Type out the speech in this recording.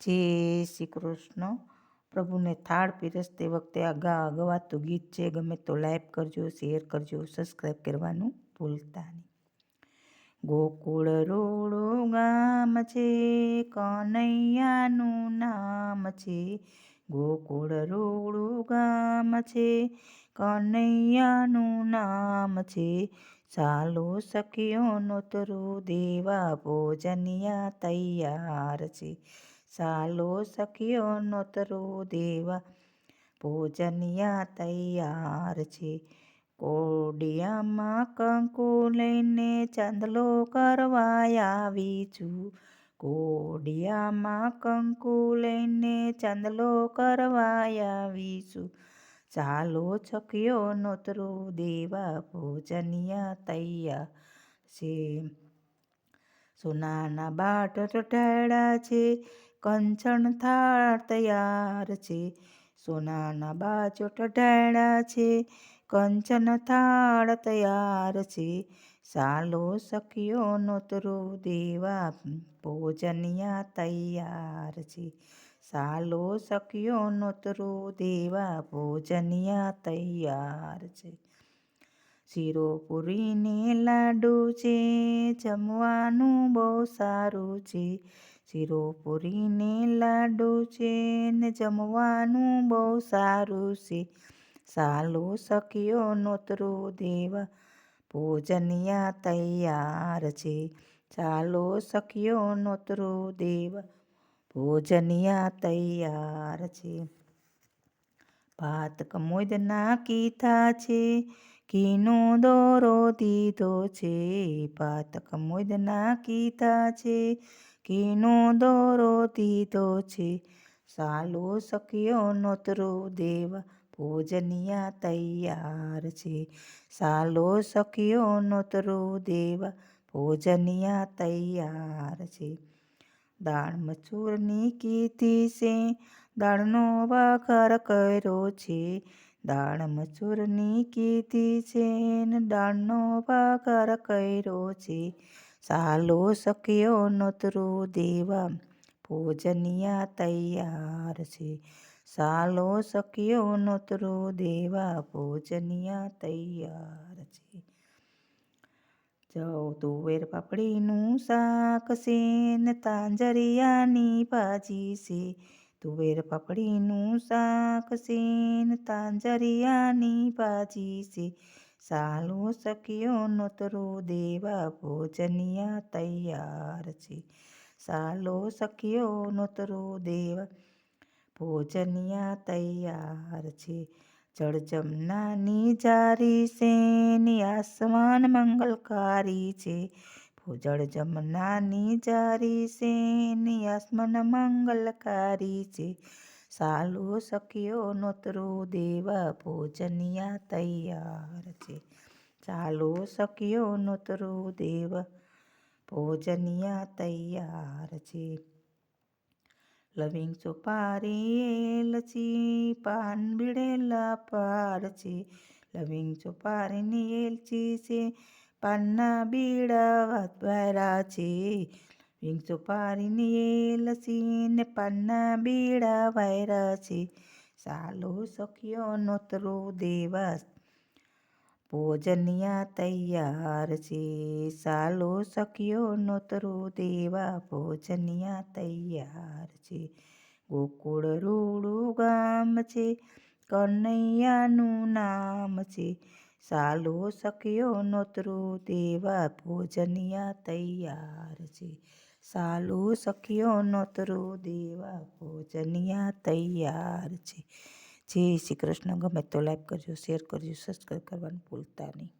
જય શ્રી કૃષ્ણ. પ્રભુને થાળ પીરસતી વખતે આ ગવાતું ગીત છે. ગમે તો લાઈક કરજો, શેર કરજો, સબસ્ક્રાઈબ કરવાનું ભૂલતા નહીં. ગોકુળ રોડું ગામ છે, કનૈયાનું નામ છે. ગોકુળ રોડું ગામ છે, કનૈયાનું નામ છે. ચાલો સખીઓ નોતરું દેવા, ભોજનિયા તૈયાર છે. ચાલો સખીઓ નોતરું દેવા, ભોજનિયા તૈયાર છે. કોડિયામાં કંકુ લઈને ચાંદલો કરવા આવી છું. કોડિયામાં કંકુ લઈને ચાંદલો કરવા આવી છું. ચાલો સખીઓ નોતરું દેવા, ભોજનિયા તૈયાર છે. સોનાના બાટ ઢાળ્યા છે, કંચન થાળ તૈયાર છે. સોનાના બાજોટ ઢાળ્યા છે, કંચન થાળ તૈયાર છે. ચાલો સખીઓ નોતરું દેવા, ભોજનિયા તૈયાર છે. ચાલો સખીઓ નોતરું દેવા, ભોજનિયા તૈયાર છે. શીરો પૂરી ને લાડુ છે, જમવાનું બહુ સારું છે. શીરો પૂરી ને લાડુ છે ને જમવાનું બહુ સારું છે. ચાલો સખીઓ નોતરું દેવા, ભોજનિયા તૈયાર છે. ચાલો સખીઓ નોતરું દેવા, ભોજનિયા તૈયાર છે. ભાત કમોદના કીધા છે, ઘીનો દોરો દીધો છે. ભાત કમોદના કીધા છે, ઘીનો દોરો દીધો છે. ચાલો સખીઓ નોતરું દેવા, ભોજનિયા તૈયાર છે. ચાલો સખીઓ નોતરું દેવા, ભોજનિયા તૈયાર છે. દાળ મસૂરની કીધી છે, દાળનો વઘાર કર્યો છે. દાળ મસૂરની કીધી છે ને દાળનો વઘાર કર્યો છે. ચાલો સખીઓ નોતરું દેવા, ભોજનિયા તૈયાર છે. ચાલો સખીઓ નોતરું દેવા, ભોજનિયા તૈયાર છે. તુવેર પાપડીનું શાક છે ને તાંજરિયાની ભાજી છે. તુવેર પાપડીનું શાક છે ને તાંજરિયાની ભાજી છે. ચાલો સખીઓ નોતરું દેવા, ભોજનિયા તૈયાર છે. ચાલો સખીઓ નોતરું દેવા, ભોજનિયા તૈયાર છે. જળજમનાની જારી છે ને આસમાન મંગલકારી છે. જળજમનાની જારી છે ને આસમાન મંગલકારી છે. ચાલો સખીઓ નોતરું દેવા, ભોજનિયા તૈયાર છે. ચાલો સખીઓ નોતરું દેવા, ભોજનિયા તૈયાર છે. લવિંગ સુપારી એલચી પાન બીડેલા પાર છે. લવિંગ સુપારીની એલચી છે, પાનના બીડા વાળા છે. લવિંગ સુપારીની એલચી ને પાનના બીડા વાળા છે. ચાલો સખીઓ નોતરું દેવા, ભોજનિયા તૈયાર છે. ચાલો સખીઓ નોતરું દેવા, ભોજનિયા તૈયાર છે. ગોકુળ રોડું ગામ છે, કનૈયાનું નામ છે. ચાલો સખીઓ નોતરું દેવા, ભોજનિયા તૈયાર છે. ચાલો સખીઓ નોતરું દેવા, ભોજનિયા તૈયાર છે. જય શ્રી કૃષ્ણ. ગમે તો લાઈક કરજો, શેર કરજો, સબસ્ક્રાઈબ કરવાનું ભૂલતા નહીં.